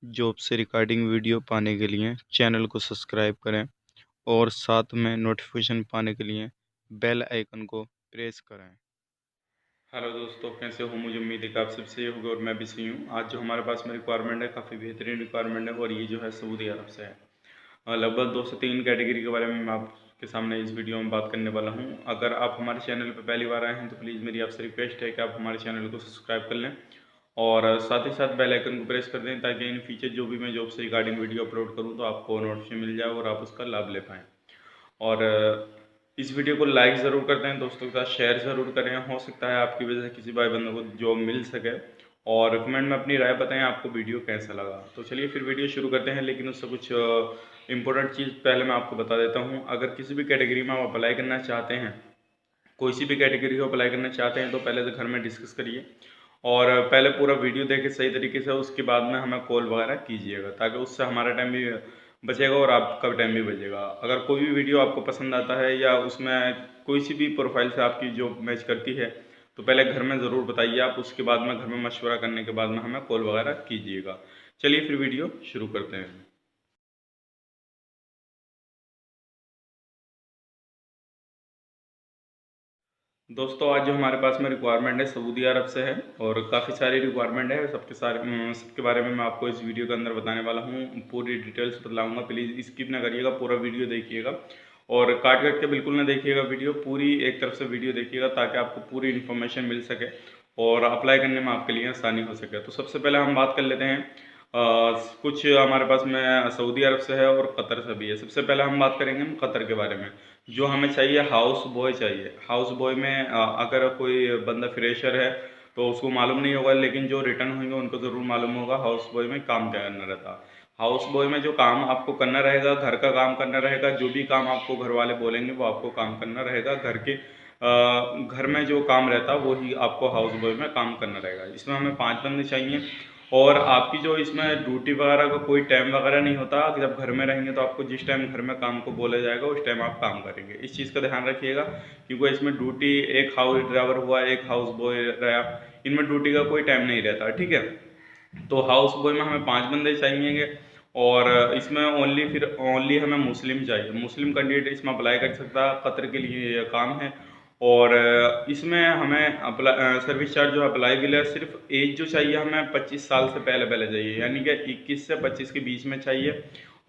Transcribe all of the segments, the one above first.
Job से recording video पाने के लिए चैनल को सब्सक्राइब करें और साथ में नोटिफिकेशन पाने के लिए बेल आइकन को प्रेस करें। हेलो दोस्तों, कैसे हो? मुझे उम्मीद है कि आप सब सही होंगे और मैं भी सही हूँ। आज जो हमारे पास में रिक्वायरमेंट है, काफ़ी बेहतरीन रिक्वायरमेंट है और ये जो है सऊदी अरब से है। लगभग 2 से 3 कैटेगरी के बारे में मैं आपके सामने इस वीडियो में बात करने वाला हूँ। अगर आप हमारे चैनल पर पहली बार आए हैं तो प्लीज़ मेरी आपसे रिक्वेस्ट है कि आप हमारे चैनल को सब्सक्राइब कर लें और साथ ही साथ बेल आइकन को प्रेस कर दें ताकि इन फ्यूचर जो भी मैं जॉब से रिगार्डिंग वीडियो अपलोड करूँ तो आपको नोटिफिकेशन मिल जाए और आप उसका लाभ ले पाएँ। और इस वीडियो को लाइक ज़रूर कर दें, दोस्तों के साथ शेयर ज़रूर करें। हो सकता है आपकी वजह से किसी भाई बंदों को जॉब मिल सके। और कमेंट में अपनी राय बताएं आपको वीडियो कैसा लगा। तो चलिए फिर वीडियो शुरू करते हैं, लेकिन उससे कुछ इंपॉर्टेंट चीज़ पहले मैं आपको बता देता हूँ। अगर किसी भी कैटेगरी में आप अप्लाई करना चाहते हैं, कोई सी भी कैटेगरी को अप्लाई करना चाहते हैं, तो पहले तो घर में डिस्कस करिए और पहले पूरा वीडियो देखें सही तरीके से। उसके बाद में हमें कॉल वगैरह कीजिएगा ताकि उससे हमारा टाइम भी बचेगा और आपका टाइम भी बचेगा। अगर कोई भी वीडियो आपको पसंद आता है या उसमें कोई सी भी प्रोफाइल से आपकी जो मैच करती है तो पहले घर में ज़रूर बताइए आप। उसके बाद में घर में मशवरा करने के बाद में हमें कॉल वगैरह कीजिएगा। चलिए फिर वीडियो शुरू करते हैं। दोस्तों, आज जो हमारे पास में रिक्वायरमेंट है सऊदी अरब से है और काफ़ी सारी रिक्वायरमेंट है। सबके बारे में मैं आपको इस वीडियो के अंदर बताने वाला हूँ। पूरी डिटेल्स बतलाऊंगा, प्लीज़ स्किप ना करिएगा, पूरा वीडियो देखिएगा और काट काट के बिल्कुल ना देखिएगा वीडियो। पूरी एक तरफ से वीडियो देखिएगा ताकि आपको पूरी इन्फॉर्मेशन मिल सके और अप्लाई करने में आपके लिए आसानी हो सके। तो सबसे पहले हम बात कर लेते हैं कुछ हमारे पास में सऊदी अरब से है और कतर से भी है। सबसे पहले हम बात करेंगे हम कतर के बारे में। जो हमें चाहिए हाउस बॉय चाहिए। हाउस बॉय में अगर कोई बंदा फ्रेशर है तो उसको मालूम नहीं होगा, लेकिन जो रिटर्न होंगे उनको ज़रूर मालूम होगा हाउस बॉय में काम क्या करना रहता है। हाउस बॉय में जो काम आपको करना रहेगा, घर का काम करना रहेगा। जो भी काम आपको घर वाले बोलेंगे वो आपको काम करना रहेगा। घर में जो काम रहता है वही आपको हाउस बॉय में काम करना रहेगा। इसमें हमें 5 बंदे चाहिए और आपकी जो इसमें ड्यूटी वगैरह का कोई टाइम वगैरह नहीं होता। जब घर में रहेंगे तो आपको जिस टाइम घर में काम को बोला जाएगा उस टाइम आप काम करेंगे। इस चीज़ का ध्यान रखिएगा क्योंकि इसमें ड्यूटी, एक हाउस ड्राइवर हुआ, एक हाउस बॉय रहा, इनमें ड्यूटी का कोई टाइम नहीं रहता, ठीक है। तो हाउस बॉय में हमें 5 बंदे चाहिए और इसमें ओनली हमें मुस्लिम चाहिए। मुस्लिम कैंडिडेट इसमें अप्लाई कर सकता है, कतर के लिए ये काम है। और इसमें हमें सर्विस चार्ज जो अप्लाईबल है, सिर्फ एज जो चाहिए हमें 25 साल से पहले पहले चाहिए, यानी कि 21 से 25 के बीच में चाहिए।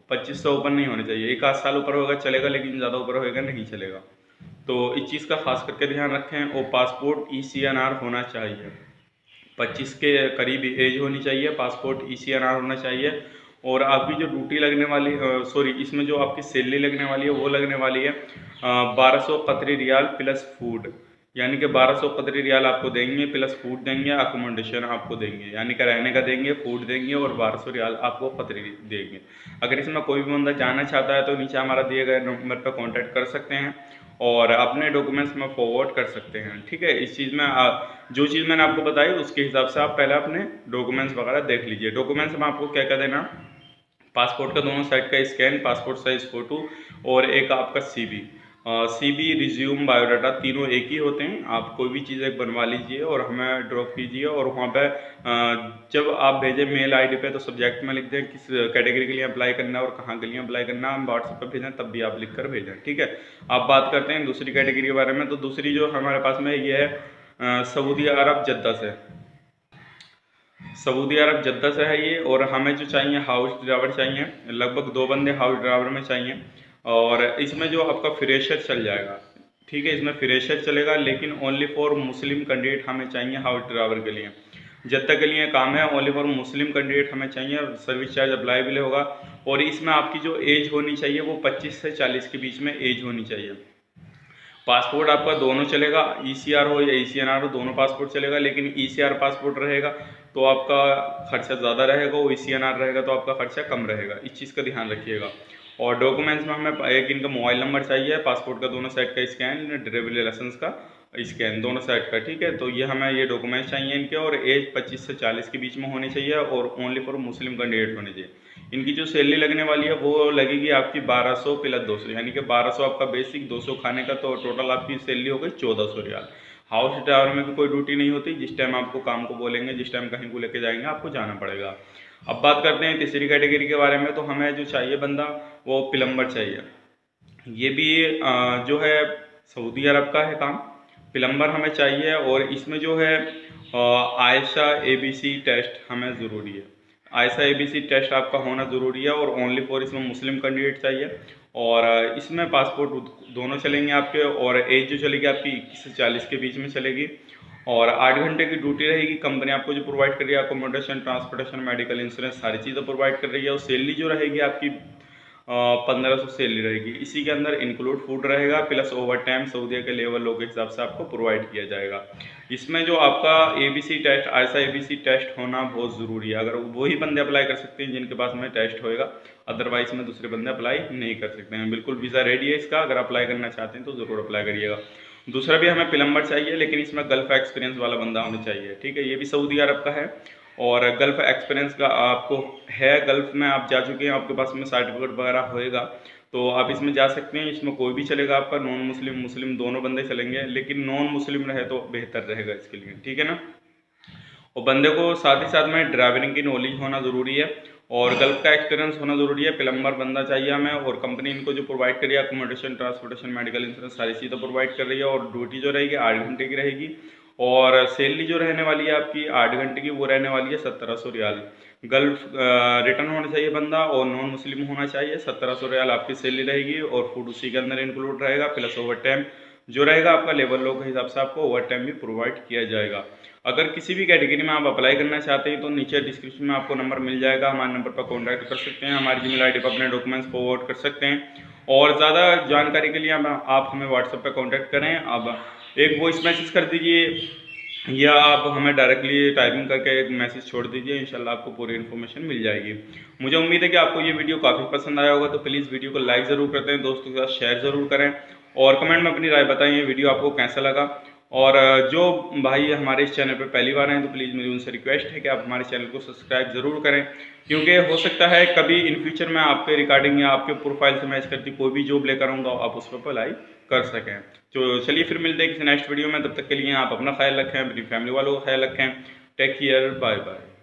25 से ऊपर नहीं होने चाहिए। एक आध साल ऊपर होगा चलेगा, लेकिन ज़्यादा ऊपर होएगा नहीं चलेगा। तो इस चीज़ का खास करके ध्यान रखें। और पासपोर्ट ECNR होना चाहिए। 25 के करीब एज होनी चाहिए, पासपोर्ट ECNR होना चाहिए। और आपकी जो ड्यूटी लगने वाली इसमें जो आपकी सैलरी लगने वाली है वो लगने वाली है 1200 कतरी रियाल प्लस फूड। यानी कि 1200 कतरी रियाल आपको देंगे प्लस फूड देंगे, अकोमोडेशन आपको देंगे, यानी कि रहने का देंगे, फूड देंगे और 1200 रियाल आपको कतरी देंगे। अगर इसमें कोई भी बंदा जाना चाहता है तो नीचे हमारा दिए गए नंबर पर कॉन्टैक्ट कर सकते हैं और अपने डॉक्यूमेंट्स में फॉरवर्ड कर सकते हैं, ठीक है। इस चीज़ में जो चीज़ मैंने आपको बताई उसके हिसाब से आप पहले अपने डॉक्यूमेंट्स वगैरह देख लीजिए। डॉक्यूमेंट्स में आपको क्या क्या देना, पासपोर्ट का दोनों साइड का स्कैन, पासपोर्ट साइज फ़ोटो और एक आपका CV, रिज्यूम, बायोडाटा, तीनों एक ही होते हैं। आप कोई भी चीज़ एक बनवा लीजिए और हमें ड्रॉप कीजिए और वहाँ पे जब आप भेजें मेल ID पे तो सब्जेक्ट में लिख दें किस कैटेगरी के लिए अप्लाई करना है और कहाँ के लिए अप्लाई करना है। हम व्हाट्सएप पर भेजें तब भी आप लिख कर भेजें, ठीक है। आप बात करते हैं दूसरी कैटेगरी के बारे में। तो दूसरी जो हमारे पास में ये है सऊदी अरब जद्दा से। सऊदी अरब जद्दा से है ये। और हमें जो चाहिए हाउस ड्राइवर चाहिए, लगभग 2 बंदे हाउस ड्राइवर में चाहिए। और इसमें जो आपका फ्रेशर चल जाएगा, ठीक है, इसमें फ्रेशर चलेगा, लेकिन ओनली फॉर मुस्लिम कैंडिडेट हमें चाहिए हाउस ड्राइवर के लिए। जद्दा के लिए काम है, ओनली फॉर मुस्लिम कैंडिडेट हमें चाहिए। सर्विस चार्ज अप्लाईबल होगा और इसमें आपकी जो एज होनी चाहिए वो 25 से 40 के बीच में एज होनी चाहिए। पासपोर्ट आपका दोनों चलेगा, ECR हो या ECNR हो, दोनों पासपोर्ट चलेगा, लेकिन ECR पासपोर्ट रहेगा तो आपका खर्चा ज़्यादा रहेगा, और ECNR रहेगा तो आपका खर्चा कम रहेगा। इस चीज़ का ध्यान रखिएगा। और डॉक्यूमेंट्स में हमें एक इनका मोबाइल नंबर चाहिए, पासपोर्ट का दोनों साइड का स्कैन, ड्राइविंग लाइसेंस का स्कैन, दोनों साइड का, ठीक है। तो ये हमें ये डॉक्यूमेंट्स चाहिए इनके। और एज 25 से 40 के बीच में होनी चाहिए और ओनली फॉर मुस्लिम कैंडिडेट होने चाहिए। इनकी जो सैलरी लगने वाली है वो लगेगी आपकी 1200 प्लस 200, यानी कि 1200 आपका बेसिक, 200 खाने का, तो टोटल आपकी सैलरी हो गई 1400 रियाल। हाउस ड्राइवर में भी कोई ड्यूटी नहीं होती। जिस टाइम आपको काम को बोलेंगे, जिस टाइम कहीं को लेके जाएंगे आपको जाना पड़ेगा। अब बात करते हैं तीसरी कैटेगरी के बारे में। तो हमें जो चाहिए बंदा वो प्लम्बर चाहिए। ये भी जो है सऊदी अरब का है काम, प्लम्बर हमें चाहिए। और इसमें जो है आयशा ABC टेस्ट हमें ज़रूरी है। आयशा ABC टेस्ट आपका होना ज़रूरी है और ओनली फॉर इसमें मुस्लिम कैंडिडेट चाहिए। और इसमें पासपोर्ट दोनों चलेंगे आपके, और एज जो चलेगी आपकी 21 से 40 के बीच में चलेगी। और 8 घंटे की ड्यूटी रहेगी। कंपनी आपको जो प्रोवाइड कर रही है अकोमोडेशन, ट्रांसपोर्टेशन, मेडिकल इंश्योरेंस सारी चीज़ें प्रोवाइड कर रही है। और सैलरी जो रहेगी आपकी 1500 सैलरी रहेगी। इसी के अंदर इंक्लूड फूड रहेगा, प्लस ओवर टाइम सऊदी के लेवल लोग के हिसाब से आपको प्रोवाइड किया जाएगा। इसमें जो आपका ABC test, Ayesha ABC test होना बहुत ज़रूरी है। अगर वही बंदे अप्लाई कर सकते हैं जिनके पास में टेस्ट होएगा, अदरवाइज में दूसरे बंदे अप्लाई नहीं कर सकते हैं। बिल्कुल वीज़ा रेडी है इसका, अगर अप्लाई करना चाहते हैं तो ज़रूर अप्लाई करिएगा। दूसरा भी हमें प्लम्बर चाहिए, लेकिन इसमें गल्फ एक्सपीरियंस वाला बंदा होना चाहिए, ठीक है। ये भी सऊदी अरब का है और गल्फ एक्सपीरियंस का आपको है, गल्फ में आप जा चुके हैं, आपके पास में सर्टिफिकेट वगैरह होएगा तो आप इसमें जा सकते हैं। इसमें कोई भी चलेगा आपका, नॉन मुस्लिम मुस्लिम दोनों बंदे चलेंगे, लेकिन नॉन मुस्लिम रहे तो बेहतर रहेगा इसके लिए, ठीक है ना। और बंदे को साथ ही साथ में ड्राइविंग की नॉलेज होना ज़रूरी है और गल्फ का एक्सपीरियंस होना ज़रूरी है। प्लम्बर बंदा चाहिए हमें। और कंपनी इनको जो प्रोवाइड करी है अकोमोडेशन, ट्रांसपोर्टेशन, मेडिकल इंश्योरेंस सारी चीज़ें प्रोवाइड कर रही है। और ड्यूटी जो रहेगी 8 घंटे की रहेगी। और सैलरी जो रहने वाली है आपकी 8 घंटे की, वो रहने वाली है 1700 रियाल। गल्फ रिटर्न होना चाहिए बंदा और नॉन मुस्लिम होना चाहिए। 1700 रियाल आपकी सैलरी रहेगी और फूड उसी के अंदर इंक्लूड रहेगा, प्लस ओवर टाइम जो रहेगा आपका लेबर लोग के हिसाब से आपको ओवर टाइम भी प्रोवाइड किया जाएगा। अगर किसी भी कैटेगरी में आप अप्लाई करना चाहते हैं तो नीचे डिस्क्रिप्शन में आपको नंबर मिल जाएगा, हमारे नंबर पर कॉन्टैक्ट कर सकते हैं, हमारी जीमेल आईडी पर अपने डॉक्यूमेंट्स फॉरवर्ड कर सकते हैं। और ज़्यादा जानकारी के लिए आप हमें व्हाट्सएप पर कॉन्टैक्ट करें। अब एक वॉइस मैसेज कर दीजिए या आप हमें डायरेक्टली टाइपिंग करके एक मैसेज छोड़ दीजिए, इंशाल्लाह आपको पूरी इन्फॉर्मेशन मिल जाएगी। मुझे उम्मीद है कि आपको ये वीडियो काफ़ी पसंद आया होगा, तो प्लीज़ वीडियो को लाइक ज़रूर करते हैं, दोस्तों के साथ शेयर ज़रूर करें और कमेंट में अपनी राय बताएं ये वीडियो आपको कैसा लगा। और जो भाई हमारे इस चैनल पर पहली बार हैं तो प्लीज़ मेरी उनसे रिक्वेस्ट है कि आप हमारे चैनल को सब्सक्राइब ज़रूर करें, क्योंकि हो सकता है कभी इन फ्यूचर में आपके रिगार्डिंग या आपके प्रोफाइल से मैच करती कोई भी जॉब लेकर आऊँगा, आप उस पर अप्लाई कर सकें। तो चलिए फिर मिलते हैं किसी नेक्स्ट वीडियो में, तब तक के लिए आप अपना ख्याल रखें, अपनी फैमिली वालों का ख्याल रखें। Take care, bye bye.